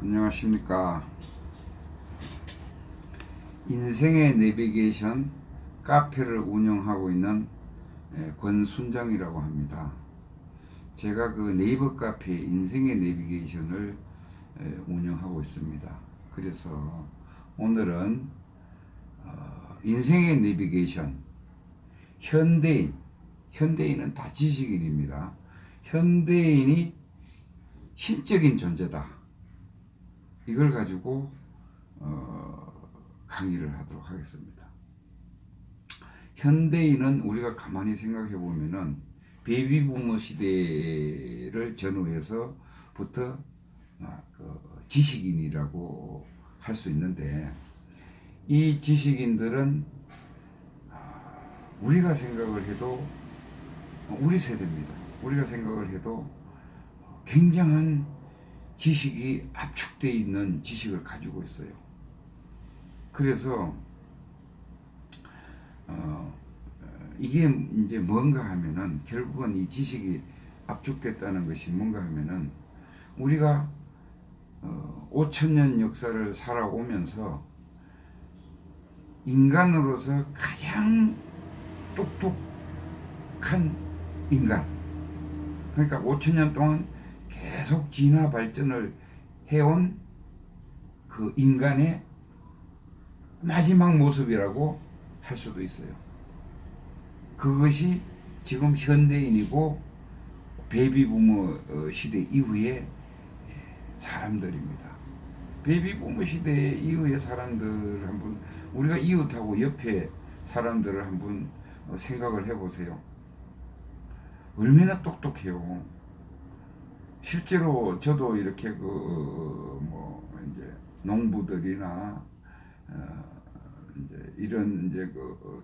안녕하십니까. 인생의 내비게이션 카페를 운영하고 있는 권순정이라고 합니다. 제가 그 네이버 카페 인생의 내비게이션을 운영하고 있습니다. 그래서 오늘은 인생의 내비게이션, 현대인은 다 지식인입니다. 현대인이 신적인 존재다. 이걸 가지고 강의를 하도록 하겠습니다. 현대인은 우리가 가만히 생각해 보면은 베이비부머 시대를 전후해서부터 지식인이라고 할 수 있는데, 이 지식인들은 우리가 생각을 해도, 우리 세대입니다. 우리가 생각을 해도 굉장한 지식이 압축되어 있는 지식을 가지고 있어요. 그래서 이게 이제 뭔가 하면은, 결국은 이 지식이 압축됐다는 것이 뭔가 하면은, 우리가 5천년 역사를 살아오면서 인간으로서 가장 똑똑한 인간, 그러니까 5천년 동안 계속 진화 발전을 해온 그 인간의 마지막 모습이라고 할 수도 있어요. 그것이 지금 현대인이고 베이비부머 시대 이후의 사람들입니다. 베이비부머 시대 이후의 사람들 한번, 우리가 이웃하고 옆에 사람들을 한번 생각을 해보세요. 얼마나 똑똑해요. 실제로 저도 이렇게 이제 농부들이나 이제 이런 이제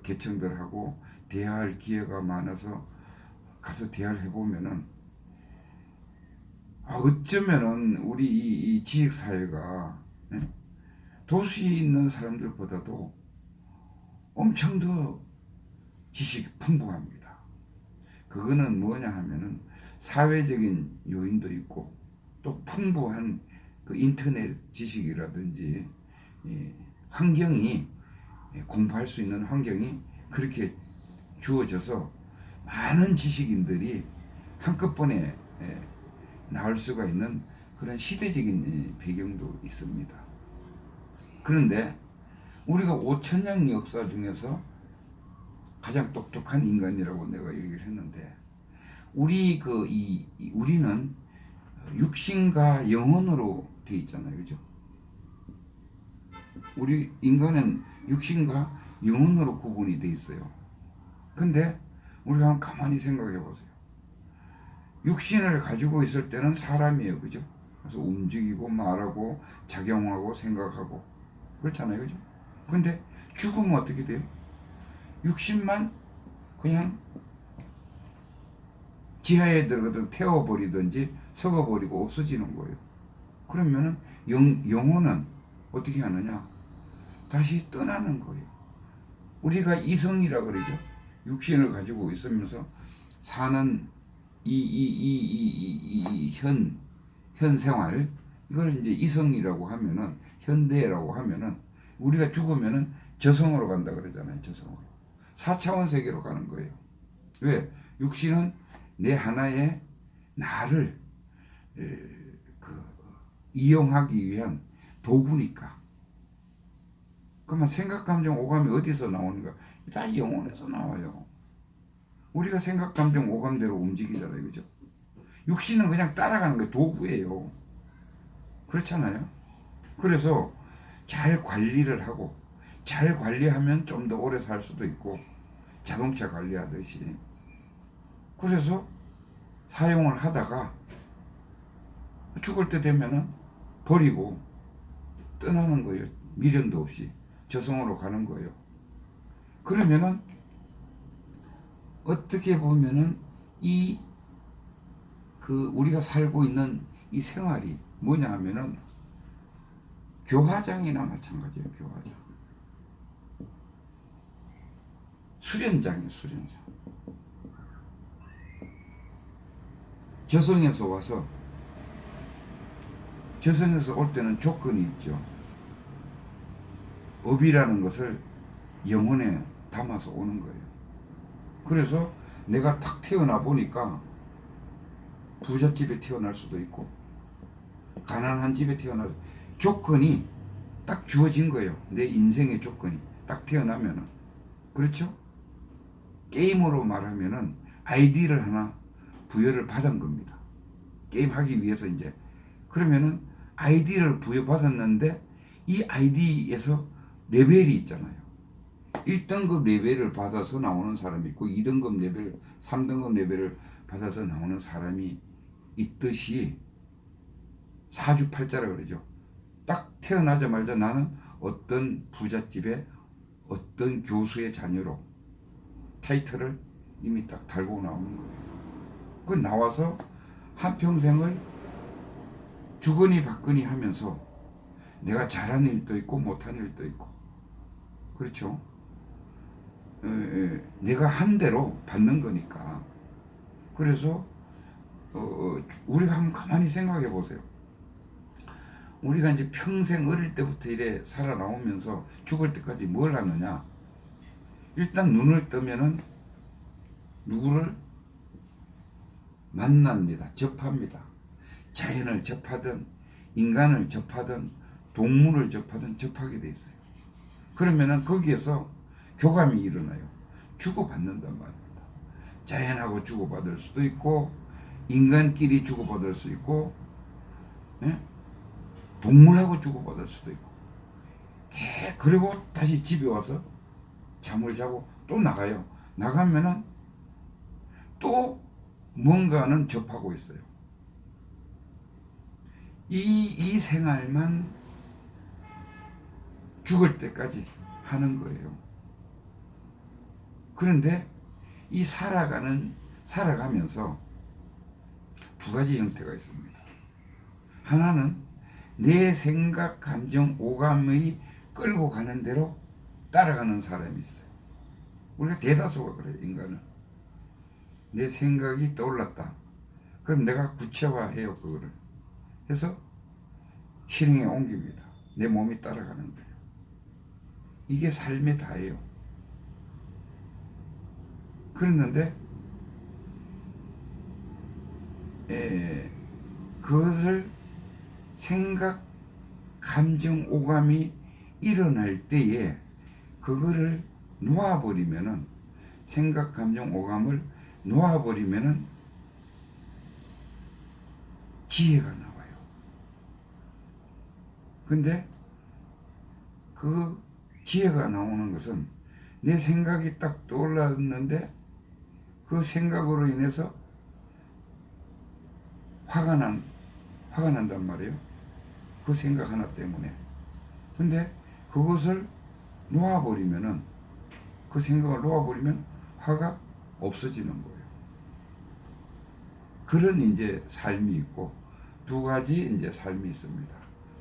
계층들하고 대화할 기회가 많아서 가서 대화를 해보면은, 어쩌면은 우리 이 지역 사회가 도시에 있는 사람들보다도 엄청 더 지식이 풍부합니다. 그거는 뭐냐 하면은 사회적인 요인도 있고, 또 풍부한 그 인터넷 지식이라든지 환경이, 공부할 수 있는 환경이 그렇게 주어져서 많은 지식인들이 한꺼번에 나올 수가 있는 그런 시대적인 배경도 있습니다. 그런데 우리가 5천년 역사 중에서 가장 똑똑한 인간이라고 내가 얘기를 했는데, 우리는 육신과 영혼으로 돼 있잖아요, 그죠? 우리 인간은 육신과 영혼으로 구분이 돼 있어요. 근데 우리가 한번 가만히 생각해 보세요. 육신을 가지고 있을 때는 사람이에요, 그죠? 그래서 움직이고 말하고 작용하고 생각하고 그렇잖아요, 그죠? 근데 죽으면 어떻게 돼요? 육신만 그냥 지하에 들어가서 태워버리든지 썩어버리고 없어지는 거예요. 그러면은 영혼은 어떻게 하느냐? 다시 떠나는 거예요. 우리가 이성이라 그러죠. 육신을 가지고 있으면서 사는 현 생활, 이걸 이제 이성이라고 하면은, 현대라고 하면은, 우리가 죽으면은 저성으로 간다 그러잖아요. 저성으로. 4차원 세계로 가는 거예요. 왜? 육신은 내 하나의 나를 이용하기 위한 도구니까. 그러면 생각, 감정, 오감이 어디서 나오는가? 다 영혼에서 나와요. 우리가 생각, 감정, 오감대로 움직이잖아요, 그죠? 육신은 그냥 따라가는 게 도구예요. 그렇잖아요. 그래서 잘 관리를 하고, 잘 관리하면 좀 더 오래 살 수도 있고, 자동차 관리하듯이. 그래서 사용을 하다가 죽을 때 되면은 버리고 떠나는 거예요. 미련도 없이 저승으로 가는 거예요. 그러면은 어떻게 보면은 우리가 살고 있는 이 생활이 뭐냐 하면은 교화장이나 마찬가지예요. 교화장. 수련장이에요. 수련장. 저승에서 와서 저승에서 올 때는 조건이 있죠. 업이라는 것을 영혼에 담아서 오는 거예요. 그래서 내가 탁 태어나 보니까 부잣집에 태어날 수도 있고 가난한 집에 태어날 조건이 딱 주어진 거예요. 내 인생의 조건이 딱 태어나면은. 그렇죠? 게임으로 말하면은 아이디를 하나 부여를 받은 겁니다. 게임 하기 위해서 이제. 그러면은 아이디를 부여받았는데 이 아이디에서 레벨이 있잖아요. 1등급 레벨을 받아서 나오는 사람이 있고 2등급 레벨, 3등급 레벨을 받아서 나오는 사람이 있듯이 사주팔자라 그러죠. 딱 태어나자마자 나는 어떤 부잣집의 어떤 교수의 자녀로 타이틀을 이미 딱 달고 나오는 거예요. 그 나와서 한평생을 주거니 받거니 하면서 내가 잘하는 일도 있고 못하는 일도 있고 그렇죠. 내가 한 대로 받는 거니까. 그래서 우리가 한번 가만히 생각해 보세요. 우리가 이제 평생 어릴 때부터 이래 살아나오면서 죽을 때까지 뭘 하느냐. 일단 눈을 뜨면은 누구를 만납니다. 접합니다. 자연을 접하든 인간을 접하든 동물을 접하든 접하게 돼 있어요. 그러면은 거기에서 교감이 일어나요. 주고받는단 말입니다. 자연하고 주고받을 수도 있고 인간끼리 주고받을 수 있고 예? 동물하고 주고받을 수도 있고 그리고 다시 집에 와서 잠을 자고 또 나가요. 나가면은 또 뭔가는 접하고 있어요. 이 생활만 죽을 때까지 하는 거예요. 그런데 이 살아가면서 두 가지 형태가 있습니다. 하나는 내 생각, 감정, 오감의 끌고 가는 대로 따라가는 사람이 있어요. 우리가 대다수가 그래요, 인간은. 내 생각이 떠올랐다. 그럼 내가 구체화해요, 그거를. 그래서 실행에 옮깁니다. 내 몸이 따라가는 거예요. 이게 삶의 다예요. 그랬는데 그것을 생각, 감정, 오감이 일어날 때에 그거를 놓아버리면은 생각, 감정, 오감을 놓아버리면은 지혜가 나와요. 근데 그 지혜가 나오는 것은 내 생각이 딱 떠올랐는데 그 생각으로 인해서 화가 난단 말이에요. 그 생각 하나 때문에. 근데 그것을 놓아버리면은 그 생각을 놓아버리면 화가 없어지는 거예요. 그런 이제 삶이 있고 두 가지 이제 삶이 있습니다.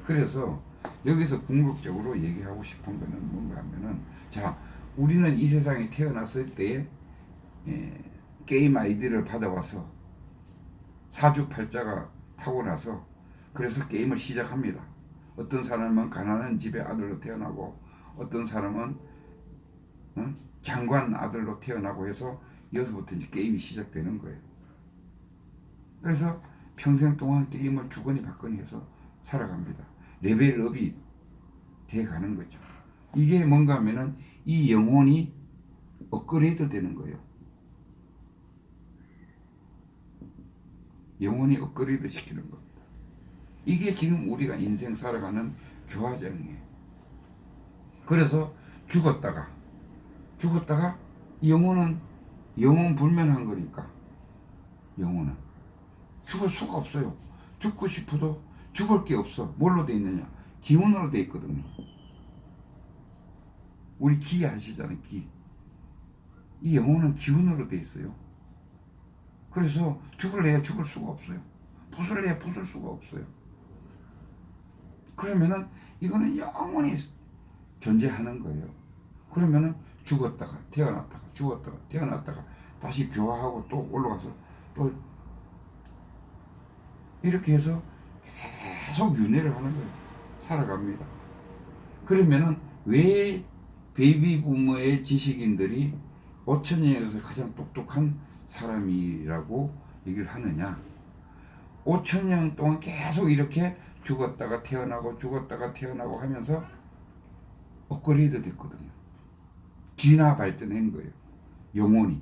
그래서 여기서 궁극적으로 얘기하고 싶은 거는 뭔가 하면은 자, 우리는 이 세상에 태어났을 때에 게임 아이디를 받아와서 사주팔자가 타고나서 그래서 게임을 시작합니다. 어떤 사람은 가난한 집의 아들로 태어나고 어떤 사람은 장관 아들로 태어나고 해서 여기서부터 이제 게임이 시작되는 거예요. 그래서 평생 동안 게임을 주거니 받거니 해서 살아갑니다. 레벨업이 돼 가는 거죠. 이게 뭔가 하면은 이 영혼이 업그레이드 되는 거예요. 영혼이 업그레이드 시키는 겁니다. 이게 지금 우리가 인생 살아가는 교화정이에요. 그래서 죽었다가 영혼은 영혼 불면한 거니까 영혼은 죽을 수가 없어요. 죽고 싶어도 죽을 게 없어. 뭘로 돼 있느냐? 기운으로 돼 있거든요. 우리 기 아시잖아요, 기. 이 영혼은 기운으로 돼 있어요. 그래서 죽을래야 죽을 수가 없어요. 부술래야 부술 수가 없어요. 그러면은 이거는 영원히 존재하는 거예요. 그러면은 죽었다가 태어났다가 다시 교화하고 또 올라가서 또 이렇게 해서 계속 윤회를 하는 거예요. 살아갑니다. 그러면은 왜 베이비 부머의 지식인들이 5천 년에서 가장 똑똑한 사람이라고 얘기를 하느냐? 5천 년 동안 계속 이렇게 죽었다가 태어나고 하면서 업그레이드 됐거든요. 진화 발전한 거예요. 영혼이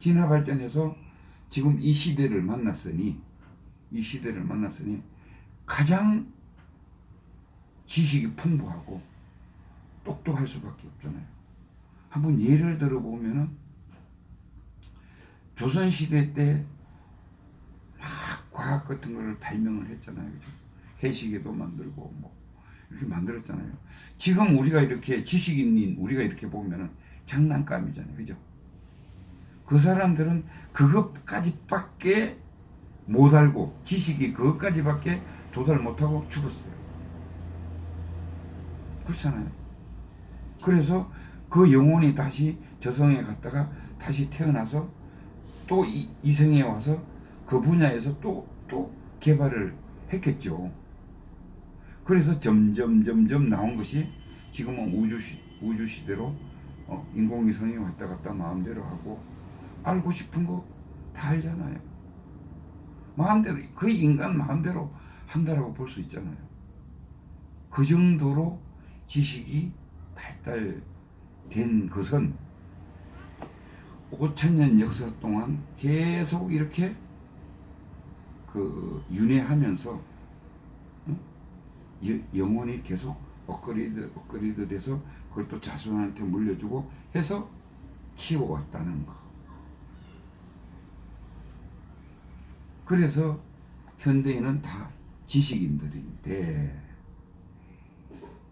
진화 발전해서 지금 이 시대를 만났으니 가장 지식이 풍부하고 똑똑할 수밖에 없잖아요. 한번 예를 들어보면은 조선시대 때 막 과학 같은 걸 발명을 했잖아요. 그죠? 해시계도 만들고 뭐 이렇게 만들었잖아요. 지금 우리가 이렇게 지식인인 우리가 이렇게 보면은 장난감이잖아요. 그죠? 그 사람들은 그것까지밖에 못 알고 지식이 그것까지밖에 도달 못하고 죽었어요. 그렇잖아요. 그래서 그 영혼이 다시 저성에 갔다가 다시 태어나서 또 이생에 와서 그 분야에서 또 개발을 했겠죠. 그래서 점점 나온 것이 지금은 우주 시대로 인공위성이 왔다 갔다 마음대로 하고 알고 싶은 거 다 알잖아요. 마음대로 거의 인간 마음대로 한다라고 볼 수 있잖아요. 그 정도로 지식이 발달된 것은 5천년 역사 동안 계속 이렇게 그 윤회하면서 영혼이 계속 업그레이드 돼서 그걸 또 자손한테 물려주고 해서 키워왔다는 거. 그래서 현대인은 다 지식인들인데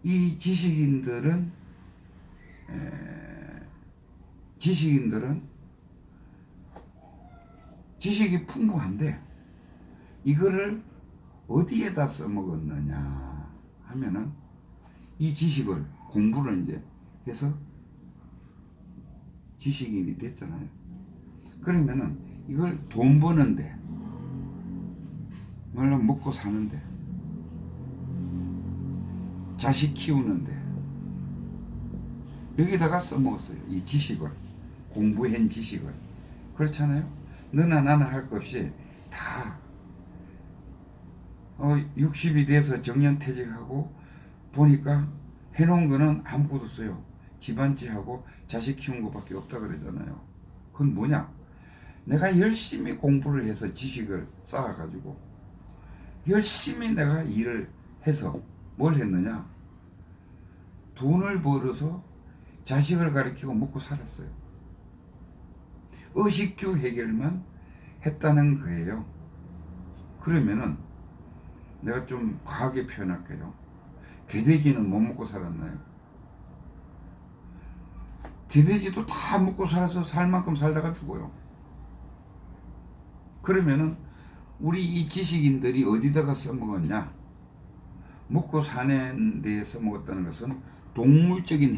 이 지식인들은 지식이 풍부한데 이거를 어디에다 써먹었느냐 하면은 이 지식을 공부를 이제 해서 지식인이 됐잖아요. 그러면은 이걸 돈 버는데 말로 먹고 사는데 자식 키우는데 여기다가 써먹었어요. 이 지식을 공부한 지식을 그렇잖아요. 너나 나나 할 것 없이 다 60이 돼서 정년퇴직하고 보니까 해놓은 거는 아무것도 없어요. 집안지하고 자식 키운 것밖에 없다 그러잖아요. 그건 뭐냐? 내가 열심히 공부를 해서 지식을 쌓아가지고 열심히 내가 일을 해서 뭘 했느냐? 돈을 벌어서 자식을 가르치고 먹고 살았어요. 의식주 해결만 했다는 거예요. 그러면은 내가 좀 과하게 표현할게요. 개돼지는 못 먹고 살았나요? 개돼지도 다 먹고 살아서 살 만큼 살다가 죽어요. 그러면은 우리 이 지식인들이 어디다가 써먹었냐? 먹고 사는 데에 써먹었다는 것은 동물적인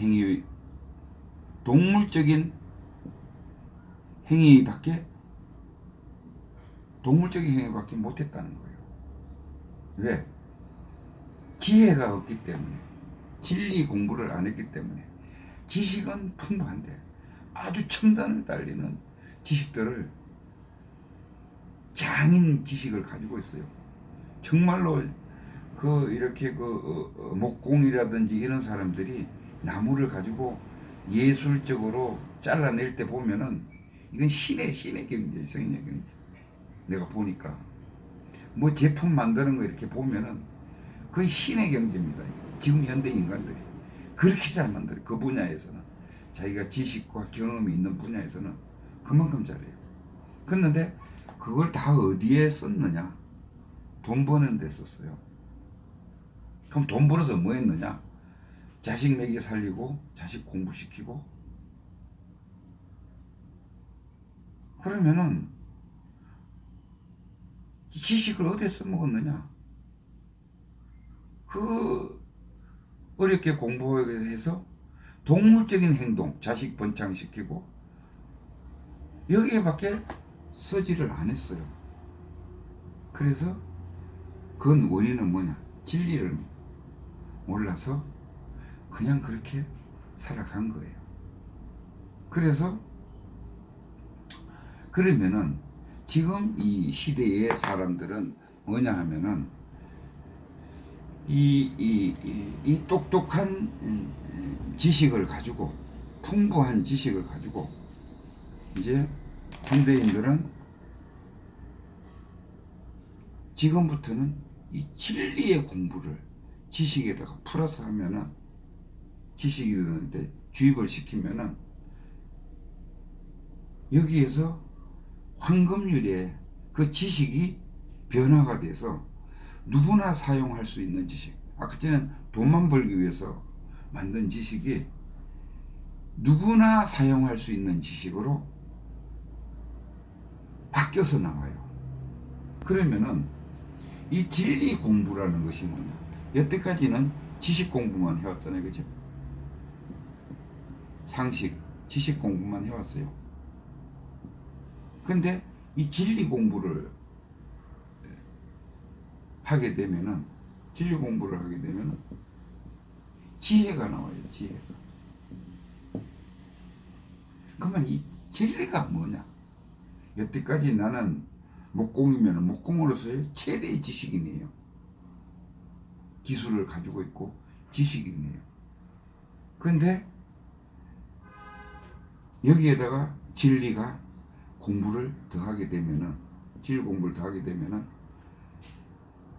행위밖에 못했다는 거예요. 왜? 지혜가 없기 때문에, 진리 공부를 안 했기 때문에. 지식은 풍부한데 아주 첨단을 달리는 지식들을 장인 지식을 가지고 있어요. 정말로 이렇게 목공이라든지 이런 사람들이 나무를 가지고 예술적으로 잘라낼 때 보면은 이건 신의 경제, 성인의 경제. 내가 보니까 뭐 제품 만드는 거 이렇게 보면은 거의 신의 경제입니다. 지금 현대 인간들이 그렇게 잘 만들어요. 그 분야에서는 자기가 지식과 경험이 있는 분야에서는 그만큼 잘해요. 그런데 그걸 다 어디에 썼느냐? 돈 버는 데 썼어요. 그럼 돈 벌어서 뭐 했느냐? 자식 먹여 살리고 자식 공부시키고. 그러면은 지식을 어디에 써먹었느냐? 어렵게 공부해서 동물적인 행동, 자식 번창시키고 여기에밖에 쓰지를 안 했어요. 그래서 그 원인은 뭐냐? 진리를 몰라서 그냥 그렇게 살아간 거예요. 그래서 그러면은 지금 이 시대의 사람들은 뭐냐 하면은 이 똑똑한 지식을 가지고, 풍부한 지식을 가지고 이제 현대인들은 지금부터는 이 진리의 공부를 지식에다가 플러스 하면은, 지식이 되는데 주입을 시키면은 여기에서 황금률의 그 지식이 변화가 돼서 누구나 사용할 수 있는 지식, 아까 전에 돈만 벌기 위해서 만든 지식이 누구나 사용할 수 있는 지식으로 바뀌어서 나와요. 그러면은 이 진리 공부라는 것이 뭐냐? 여태까지는 지식 공부만 해왔잖아요, 그죠? 상식, 지식 공부만 해왔어요. 근데 이 진리 공부를 하게 되면은, 진리 공부를 하게 되면은 지혜가 나와요, 지혜가. 그러면 이 진리가 뭐냐? 여태까지 나는 목공이면 목공으로서의 최대의 지식이네요. 기술을 가지고 있고 지식이네요. 그런데 여기에다가 진리가 공부를 더하게 되면은, 진리 공부를 더하게 되면은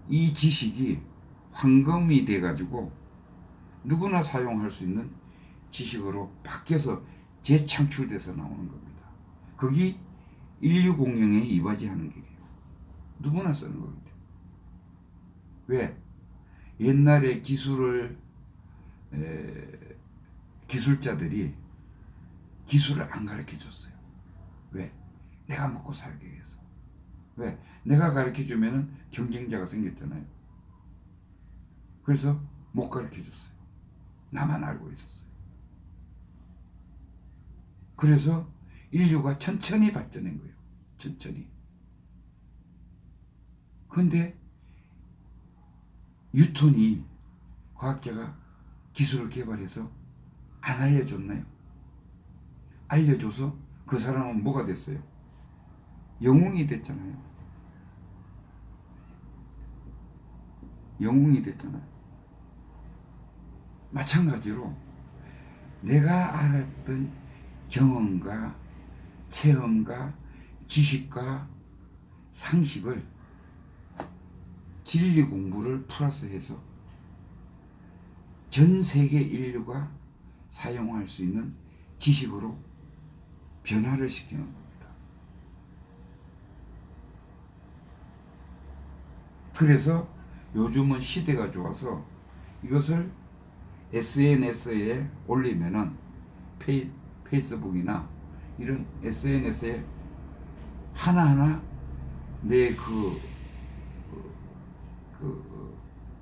이 지식이 황금이 돼가지고 누구나 사용할 수 있는 지식으로 바뀌어서 재창출돼서 나오는 겁니다. 그게 인류 공영에 이바지하는 길이에요. 누구나 쓰는 거기 때문에. 왜? 옛날에 기술자들이 기술을 안 가르쳐 줬어요. 왜? 내가 먹고 살기 위해서. 왜? 내가 가르쳐 주면은 경쟁자가 생겼잖아요. 그래서 못 가르쳐 줬어요. 나만 알고 있었어요. 그래서 인류가 천천히 발전한 거예요. 천천히. 근데 뉴턴이, 과학자가 기술을 개발해서 안 알려줬나요? 알려줘서 그 사람은 뭐가 됐어요? 영웅이 됐잖아요. 영웅이 됐잖아요. 마찬가지로 내가 알았던 경험과 체험과 지식과 상식을 진리 공부를 플러스해서 전 세계 인류가 사용할 수 있는 지식으로 변화를 시키는 겁니다. 그래서 요즘은 시대가 좋아서 이것을 SNS에 올리면은, 페이스북이나 이런 SNS에 하나하나 내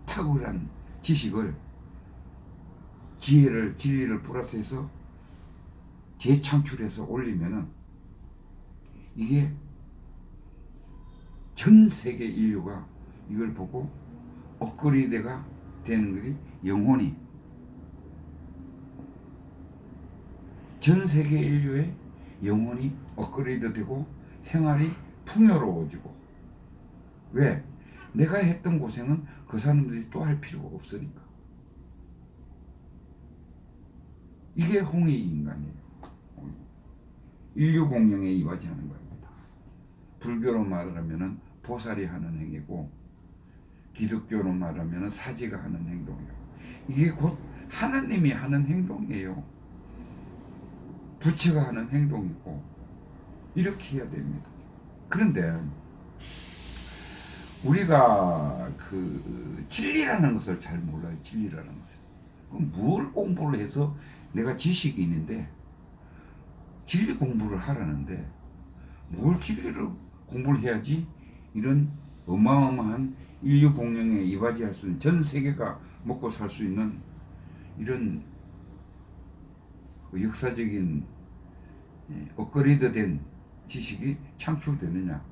탁월한 지식을, 지혜를, 진리를 플러스해서 재창출해서 올리면은 이게 전 세계 인류가 이걸 보고 업그레이드가 되는 것이, 영혼이 전 세계 인류의 영혼이 업그레이드 되고 생활이 풍요로워지고. 왜? 내가 했던 고생은 그 사람들이 또 할 필요가 없으니까. 이게 홍익인간이에요. 인류 공영에 이바지하는 겁니다. 불교로 말하면 보살이 하는 행위고, 기독교로 말하면 사지가 하는 행동이에요. 이게 곧 하나님이 하는 행동이에요. 부처가 하는 행동이고, 이렇게 해야 됩니다. 그런데 우리가 그 진리라는 것을 잘 몰라요. 진리라는 것을. 그럼 뭘 공부를 해서, 내가 지식이 있는데 진리 공부를 하라는데 뭘 진리를 공부를 해야지 이런 어마어마한 인류 공영에 이바지할 수 있는, 전 세계가 먹고 살 수 있는 이런 역사적인 업그레이드된 지식이 창출되느냐?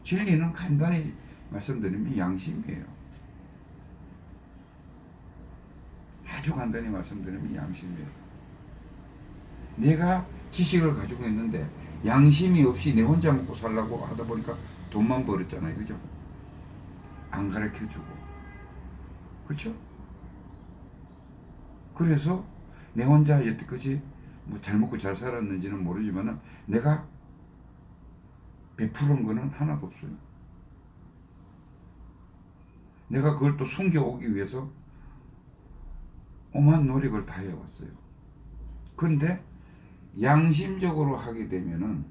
진리는 간단히 말씀드리면 양심이에요. 아주 간단히 말씀드리면 양심이에요. 내가 지식을 가지고 있는데 양심이 없이 내 혼자 먹고 살라고 하다 보니까 돈만 벌었잖아요. 그죠? 안 가르쳐주고. 그렇죠? 그래서 내 혼자 여태까지 뭐 잘 먹고 잘 살았는지는 모르지만 내가 베푸는 거는 하나도 없어요. 내가 그걸 또 숨겨오기 위해서 오만 노력을 다 해왔어요. 그런데 양심적으로 하게 되면은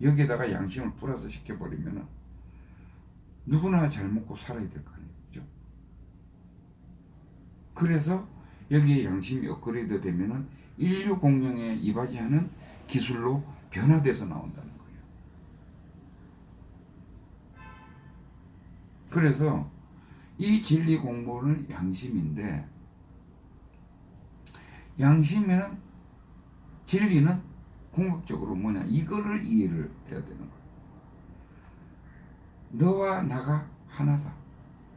여기에다가 양심을 플러스 시켜버리면은 누구나 잘 먹고 살아야 될 거 아니에요. 그죠? 그래서 여기에 양심이 업그레이드 되면은 인류 공룡에 이바지하는 기술로 변화돼서 나온다는 거예요. 그래서 이 진리 공부는 양심인데, 양심에는 진리는 궁극적으로 뭐냐, 이거를 이해를 해야 되는 거예요. 너와 나가 하나다.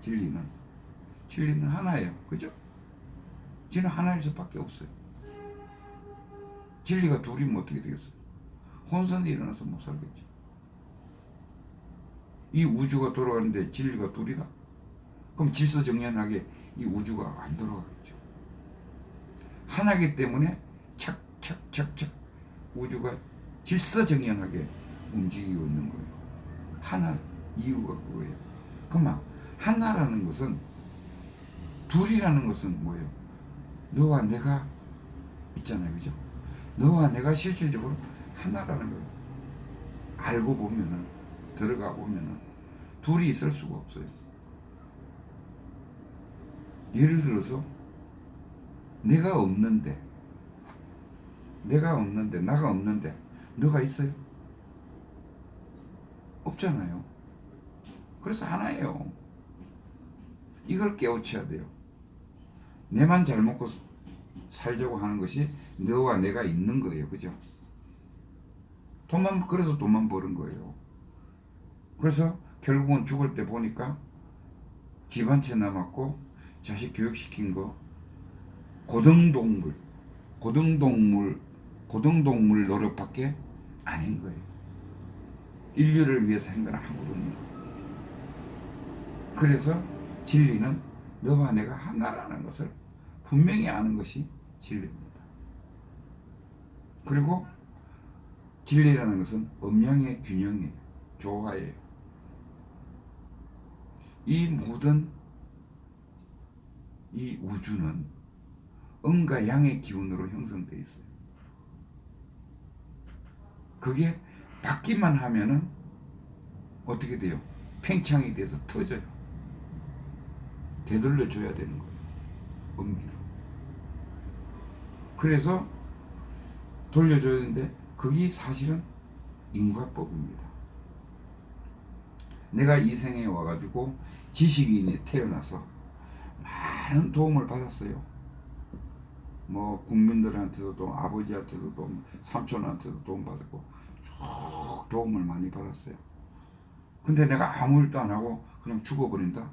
진리는 하나예요. 그죠? 진리는 하나일 수밖에 없어요. 진리가 둘이면 어떻게 되겠어요? 혼선이 일어나서 못 살겠지. 이 우주가 돌아가는데 진리가 둘이다? 그럼 질서정연하게 이 우주가 안 돌아가겠죠. 하나이기 때문에 착착착착 우주가 질서정연하게 움직이고 있는 거예요. 하나 이유가 그거예요. 그만 하나라는 것은, 둘이라는 것은 뭐예요? 너와 내가 있잖아요. 그죠? 너와 내가 실질적으로 하나라는 거예요. 알고 보면은, 들어가 보면은 둘이 있을 수가 없어요. 예를 들어서 나가 없는데 너가 있어요? 없잖아요. 그래서 하나예요. 이걸 깨우쳐야 돼요. 내만 잘 먹고 살자고 하는 것이 너와 내가 있는 거예요. 그죠? 그래서 돈만 버는 거예요. 그래서 결국은 죽을 때 보니까 집 한 채 남았고 자식 교육시킨 거 고등동물 노릇밖에 아닌 거예요. 인류를 위해서 한 건 아무것도 없는 거예요. 그래서 진리는 너와 내가 하나라는 것을 분명히 아는 것이 진리입니다. 그리고 진리라는 것은 음양의 균형이에요. 조화예요. 이 모든 이 우주는 음과 양의 기운으로 형성되어 있어요. 그게 받기만 하면은 어떻게 돼요? 팽창이 돼서 터져요. 되돌려 줘야 되는 거예요. 음기로. 그래서 돌려줘야 되는데 그게 사실은 인과법입니다. 내가 이 생에 와가지고 지식인이 태어나서 많은 도움을 받았어요. 뭐 국민들한테도 도움, 아버지한테도 도움, 삼촌한테도 도움 받았고 쭉 도움을 많이 받았어요. 근데 내가 아무 일도 안 하고 그냥 죽어버린다?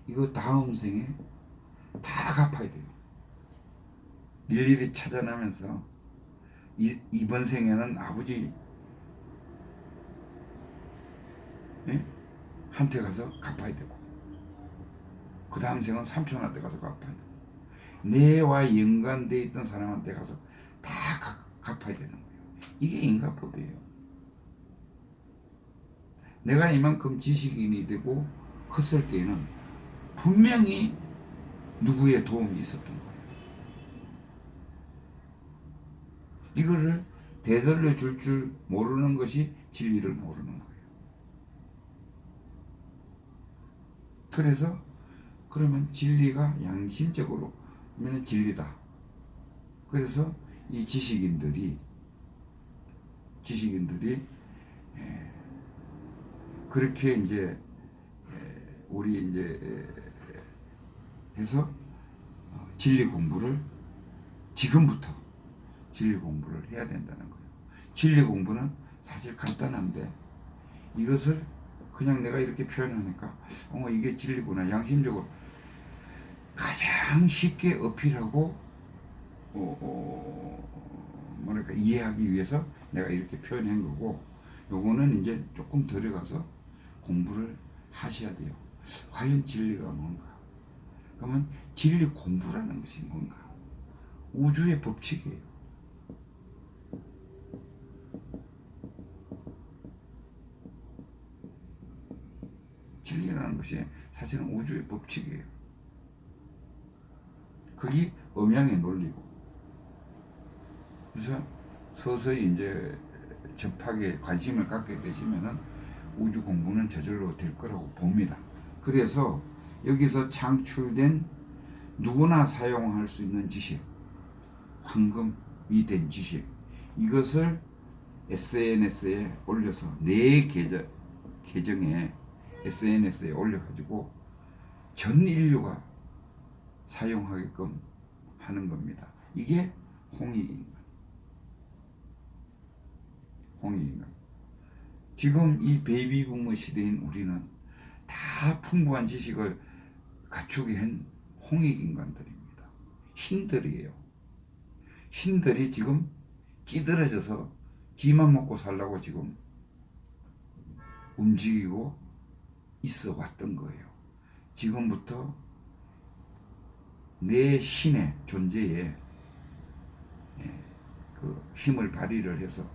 이거 다음 생에 다 갚아야 돼요. 일일이 찾아나면서 이번 생에는 아버지 한테 가서 갚아야 되고, 그 다음 생은 삼촌한테 가서 갚아야 되고, 내와 연관되어 있던 사람한테 가서 다 갚아야 되는 거예요. 이게 인과법이에요. 내가 이만큼 지식인이 되고 컸을 때에는 분명히 누구의 도움이 있었던 거예요. 이거를 되돌려 줄 모르는 것이 진리를 모르는 거예요. 그래서 그러면 진리가 양심적으로 면 진리다. 그래서 이 지식인들이 그렇게 이제 우리 이제 해서 진리 공부를 지금부터 진리 공부를 해야 된다는 거예요. 진리 공부는 사실 간단한데 이것을 그냥 내가 이렇게 표현하니까 이게 진리구나. 양심적으로 가장 쉽게 어필하고 뭐랄까 이해하기 위해서 내가 이렇게 표현한 거고, 요거는 이제 조금 들어가서 공부를 하셔야 돼요. 과연 진리가 뭔가? 그러면 진리 공부라는 것이 뭔가? 우주의 법칙이에요. 진리라는 것이 사실은 우주의 법칙이에요. 그게 음양의 논리고. 그래서 서서히 이제 접하게 관심을 갖게 되시면은 우주 공부는 저절로 될 거라고 봅니다. 그래서 여기서 창출된 누구나 사용할 수 있는 지식, 황금이 된 지식, 이것을 SNS에 올려서 내 계정에 SNS에 올려가지고 전 인류가 사용하게끔 하는 겁니다. 이게 홍익인간. 지금 이 베이비부머 시대인 우리는 다 풍부한 지식을 갖추게 한 홍익인간들입니다. 신들이에요. 신들이 지금 찌들어져서 지만 먹고 살라고 지금 움직이고 있어 왔던 거예요. 지금부터 내 신의 존재에 그 힘을 발휘를 해서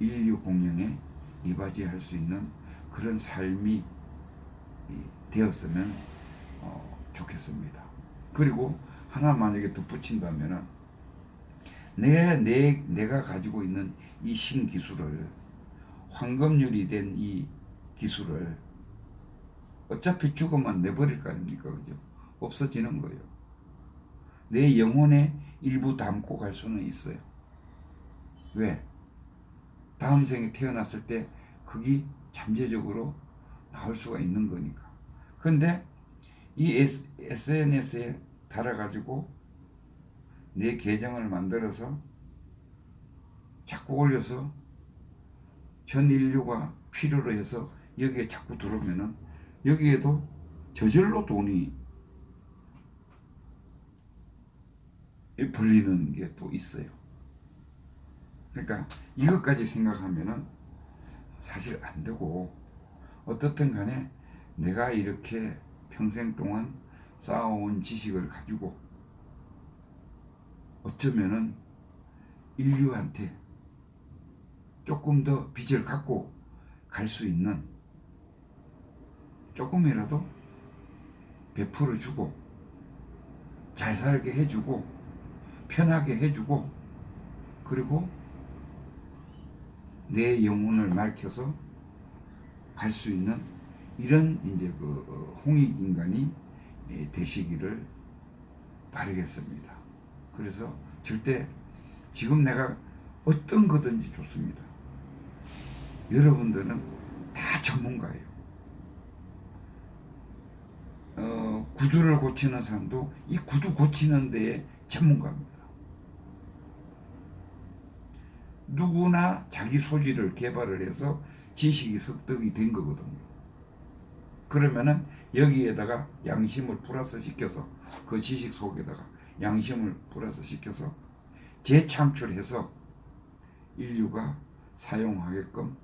인류 공영에 이바지할 수 있는 그런 삶이 되었으면 좋겠습니다. 그리고 하나 만약에 덧붙인다면은 내가 가지고 있는 이 신기술을, 황금률이 된 이 기술을 어차피 죽으면 내버릴 거 아닙니까? 그죠? 없어지는 거예요. 내 영혼의 일부 담고 갈 수는 있어요. 왜? 다음 생에 태어났을 때 그게 잠재적으로 나올 수가 있는 거니까. 근데 이 SNS에 달아가지고 내 계정을 만들어서 자꾸 올려서 전 인류가 필요로 해서 여기에 자꾸 들어오면은 여기에도 저절로 돈이 불리는 게 또 있어요. 그러니까 이것까지 생각하면은 사실 안 되고, 어떻든 간에 내가 이렇게 평생 동안 쌓아온 지식을 가지고 어쩌면은 인류한테 조금 더 빚을 갖고 갈 수 있는, 조금이라도 베풀어주고 잘 살게 해주고 편하게 해주고, 그리고 내 영혼을 밝혀서 갈 수 있는 이런 이제 그 홍익인간이 되시기를 바라겠습니다. 그래서 절대 지금 내가 어떤 거든지 좋습니다. 여러분들은 다 전문가예요. 구두를 고치는 사람도 이 구두 고치는 데에 전문가입니다. 누구나 자기 소질을 개발을 해서 지식이 습득이 된 거거든요. 그러면은 여기에다가 양심을 플러스 시켜서, 그 지식 속에다가 양심을 플러스 시켜서 재창출해서 인류가 사용하게끔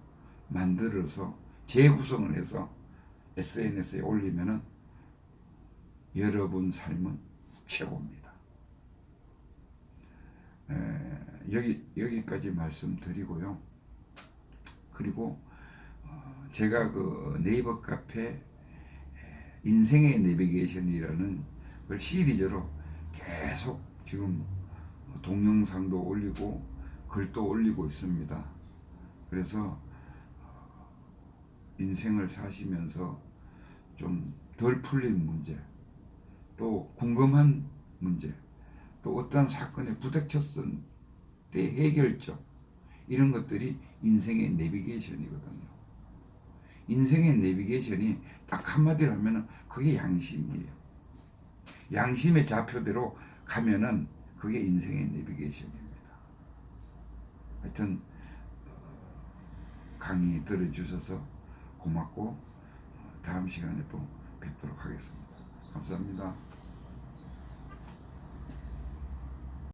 만들어서 재구성을 해서 SNS에 올리면은 여러분 삶은 최고입니다. 여기까지 말씀드리고요. 그리고 제가 그 네이버 카페 인생의 내비게이션이라는 걸 시리즈로 계속 지금 동영상도 올리고 글도 올리고 있습니다. 그래서 인생을 사시면서 좀 덜 풀린 문제, 또 궁금한 문제, 또 어떠한 사건에 부닥쳤을 때 해결점, 이런 것들이 인생의 내비게이션이거든요. 인생의 내비게이션이 딱 한마디로 하면은 그게 양심이에요. 양심의 좌표대로 가면은 그게 인생의 내비게이션입니다. 하여튼 강의 들어주셔서 고맙고, 다음 시간에 또 뵙도록 하겠습니다. 감사합니다.